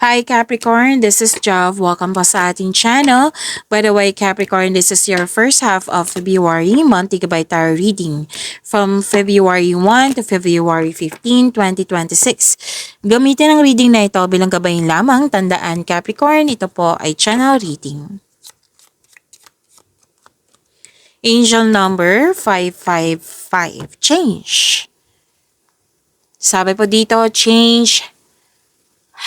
Hi Capricorn, this is Jav. Welcome po sa ating channel. By the way, Capricorn, this is your first half of February monthly Gabay Tarot reading from February 1 to February 15, 2026. Gamitin ang reading na ito bilang gabayin lamang. Tandaan Capricorn, ito po ay channel reading. Angel number 555, change. Sabi po dito, change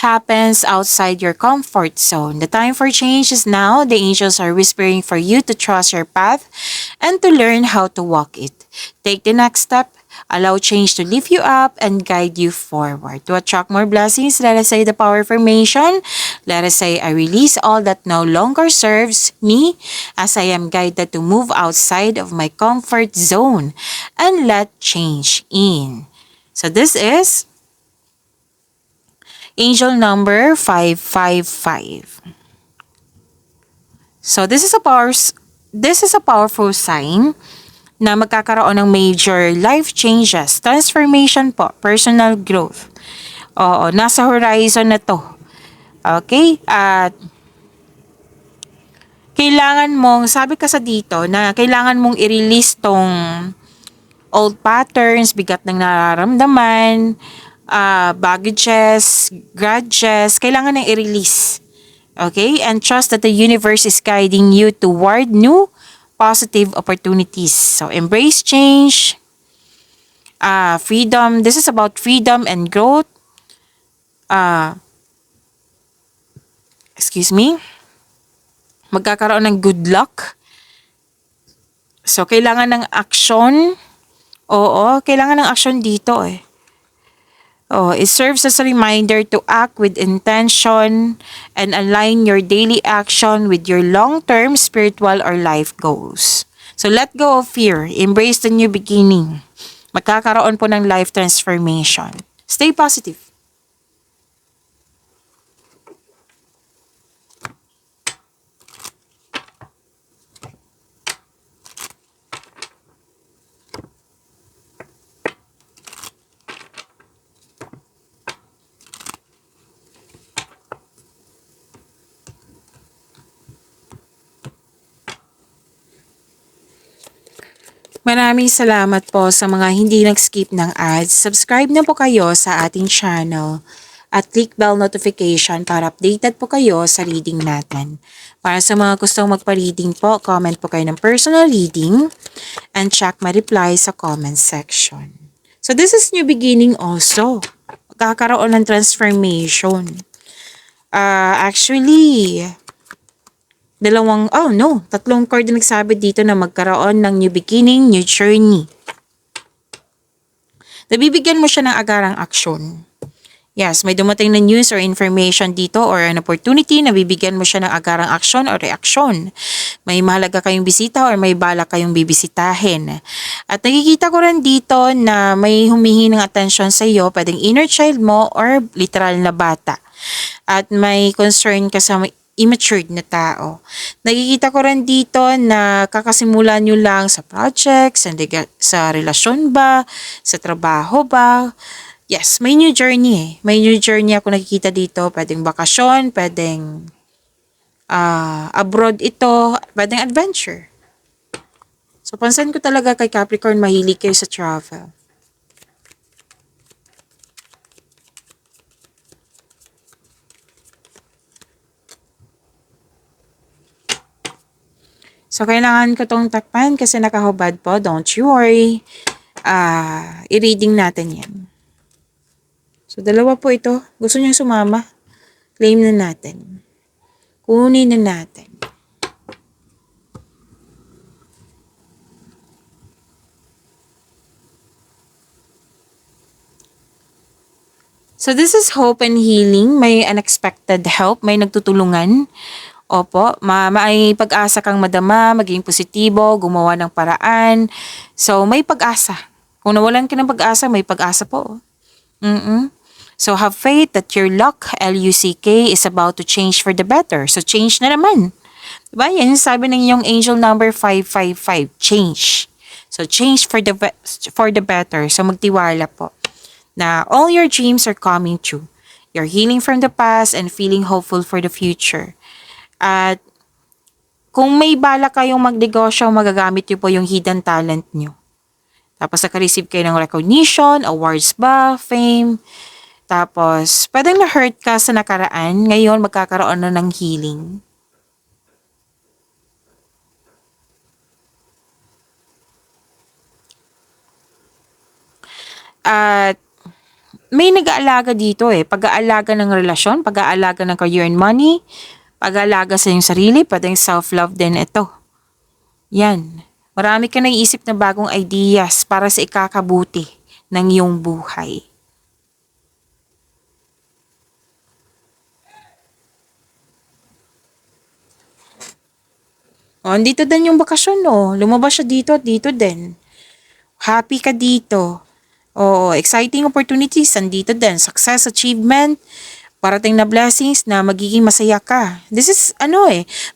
happens outside your comfort zone. The time for change is now. The angels are whispering for you to trust your path and to learn how to walk it. Take the next step. Allow change to lift you up and guide you forward. To attract more blessings, let us say the power formation. Let us say, I release all that no longer serves me as I am guided to move outside of my comfort zone and let change in. So this is Angel number 555. So this is a powerful sign na magkakaroon ng major life changes, transformation po, personal growth. Oo, nasa horizon na to. Okay? At kailangan mong, sabi ka sa dito, na kailangan mong i-release tong old patterns, bigat ng nararamdaman, baggages, grudges, kailangan nang i-release. Okay? And trust that the universe is guiding you toward new positive opportunities. So, embrace change, freedom. This is about freedom and growth. Magkakaroon ng good luck. So, kailangan ng action. Oo, kailangan ng action dito eh. It serves as a reminder to act with intention and align your daily action with your long-term spiritual or life goals. So let go of fear. Embrace the new beginning. Magkakaroon po ng life transformation. Stay positive. Maraming salamat po sa mga hindi nag-skip ng ads. Subscribe na po kayo sa ating channel at click bell notification para updated po kayo sa reading natin. Para sa mga gustong magpa-reading po, comment po kayo ng personal reading and check my reply sa comment section. So this is new beginning also. Magkakaroon ng transformation. Tatlong card na nagsabi dito na magkaroon ng new beginning, new journey. Nabibigyan mo siya ng agarang aksyon. Yes, may dumating na news or information dito or an opportunity na bibigyan mo siya ng agarang aksyon o reaksyon. May mahalaga kayong bisita or may balak kayong bibisitahin. At nakikita ko rin dito na may humihingi ng atensyon sa iyo, pwedeng inner child mo or literal na bata. At may concern ka sa immature na tao. Nakikita ko rin dito na kakasimula nyo lang sa projects, sa relasyon ba, sa trabaho ba. Yes, may new journey eh. May new journey ako nakikita dito. Pwedeng bakasyon, pwedeng abroad ito, pwedeng adventure. So, pansin ko talaga kay Capricorn, mahilig kayo sa travel. So, kailangan ko tong takpan kasi nakahubad po. Don't you worry. I-reading natin yan. So, dalawa po ito. Gusto niyang sumama. Claim na natin. Kunin na natin. So, this is hope and healing. May unexpected help. May nagtutulungan. Opo, may pag-asa kang madama, maging positibo, gumawa ng paraan. So, may pag-asa. Kung nawalan ka ng pag-asa, may pag-asa po. So, have faith that your luck, L-U-C-K, is about to change for the better. So, change na naman. Diba? Yan yung sabi ng iyong angel number 555, change. So, change for the better. So, magtiwala po na all your dreams are coming true. You're healing from the past and feeling hopeful for the future. At kung may bala kayong magnegosyo, magagamit niyo po yung hidden talent niyo. Tapos naka-receive kayo ng recognition, awards ba, fame. Tapos, pwedeng na-hurt ka sa nakaraan, ngayon magkakaroon na ng healing. At may nag-aalaga dito pag-aalaga ng relasyon, pag-aalaga ng career and money, pag-aalaga sa iyong sarili, pwedeng self-love din ito. Yan. Marami ka naiisip na bagong ideas para sa ikakabuti ng iyong buhay. Dito din yung bakasyon, Lumabas siya dito at dito din. Happy ka dito. Exciting opportunities, andito din. Success, achievement, parating na blessings na magiging masaya ka. This is,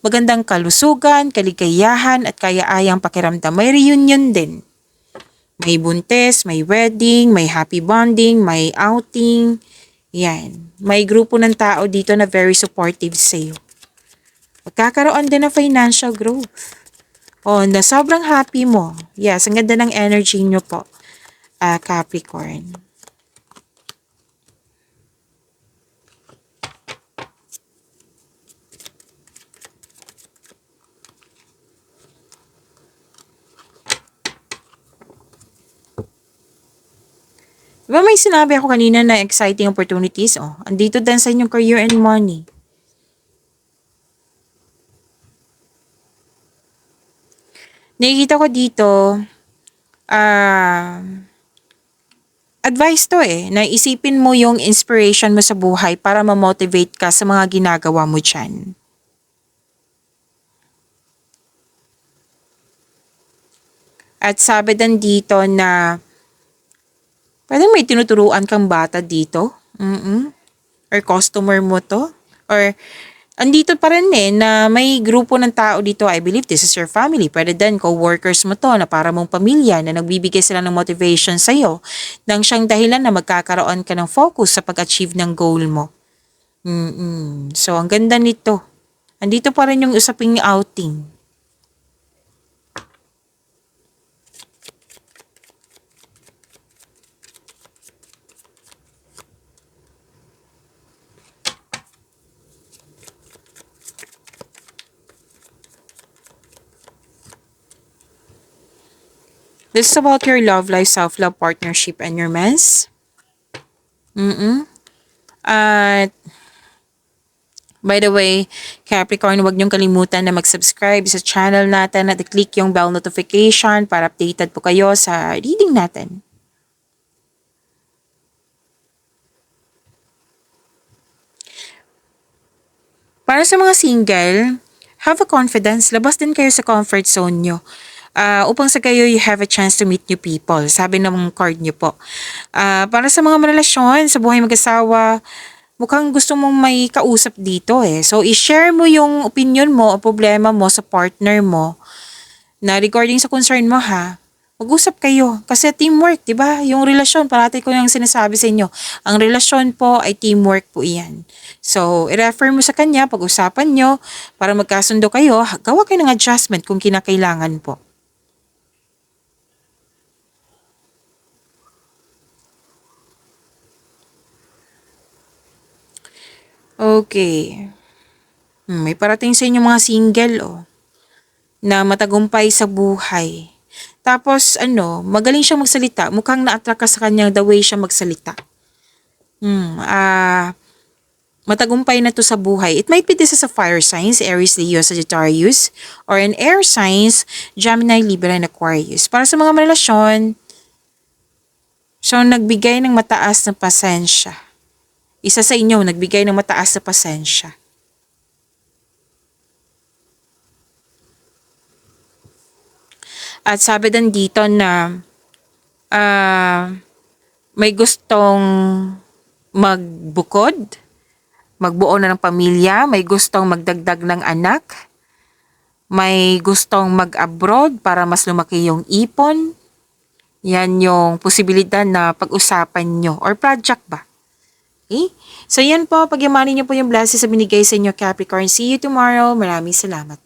magandang kalusugan, kaligayahan, at kayaayang pakiramdam. May reunion din. May buntis, may wedding, may happy bonding, may outing. Yan. May grupo ng tao dito na very supportive sa'yo. Magkakaroon din ng financial growth. Na sobrang happy mo. Yes, ang ganda ng energy nyo po. Capricorn. Diba may sinabi ako kanina na exciting opportunities? Andito din sa inyong career and money. Nakikita ko dito, advice to na isipin mo yung inspiration mo sa buhay para ma-motivate ka sa mga ginagawa mo dyan. At sabi din dito na pwedeng may tinuturuan kang bata dito. Or customer mo to. Or andito pa rin na may grupo ng tao dito. I believe this is your family. Pwede din co-workers mo to na para mong pamilya na nagbibigay sila ng motivation sa'yo nang siyang dahilan na magkakaroon ka ng focus sa pag-achieve ng goal mo. So, ang ganda nito. Andito pa rin yung usaping outing. This is about your love life, self-love, partnership, and your mess. At, by the way, Capricorn, huwag niyong kalimutan na mag-subscribe sa channel natin at i-click yung bell notification para updated po kayo sa reading natin. Para sa mga single, have a confidence. Labas din kayo sa comfort zone nyo. Upang sa kayo, you have a chance to meet new people. Sabi ng card nyo po. Para sa mga relasyon, sa buhay mag-asawa, mukhang gusto mong may kausap dito So, i-share mo yung opinion mo o problema mo sa partner mo na regarding sa concern mo Mag-usap kayo. Kasi teamwork, di ba? Yung relasyon, parati ko yung sinasabi sa inyo. Ang relasyon po ay teamwork po iyan. So, i-refer mo sa kanya, pag-usapan nyo, para magkasundo kayo, gawa kayo ng adjustment kung kinakailangan po. Okay. May parating sa inyo mga single, na matagumpay sa buhay. Tapos, magaling siya magsalita. Mukhang na-attract ka sa kanya the way siya magsalita. Matagumpay na to sa buhay. It might be this is a fire signs, Aries, Leo, Sagittarius, or an air signs, Gemini, Libra, and Aquarius. Para sa mga relasyon, so nagbigay ng mataas na pasensya. Isa sa inyo, nagbigay ng mataas na pasensya. At sabi din dito na may gustong magbukod, magbuo na ng pamilya, may gustong magdagdag ng anak, may gustong mag-abroad para mas lumaki yung ipon. Yan yung posibilidad na pag-usapan nyo or project ba? Okay? So yan po, pagyamanin niyo po yung blessings na binigay sa inyo Capricorn. See you tomorrow. Maraming salamat.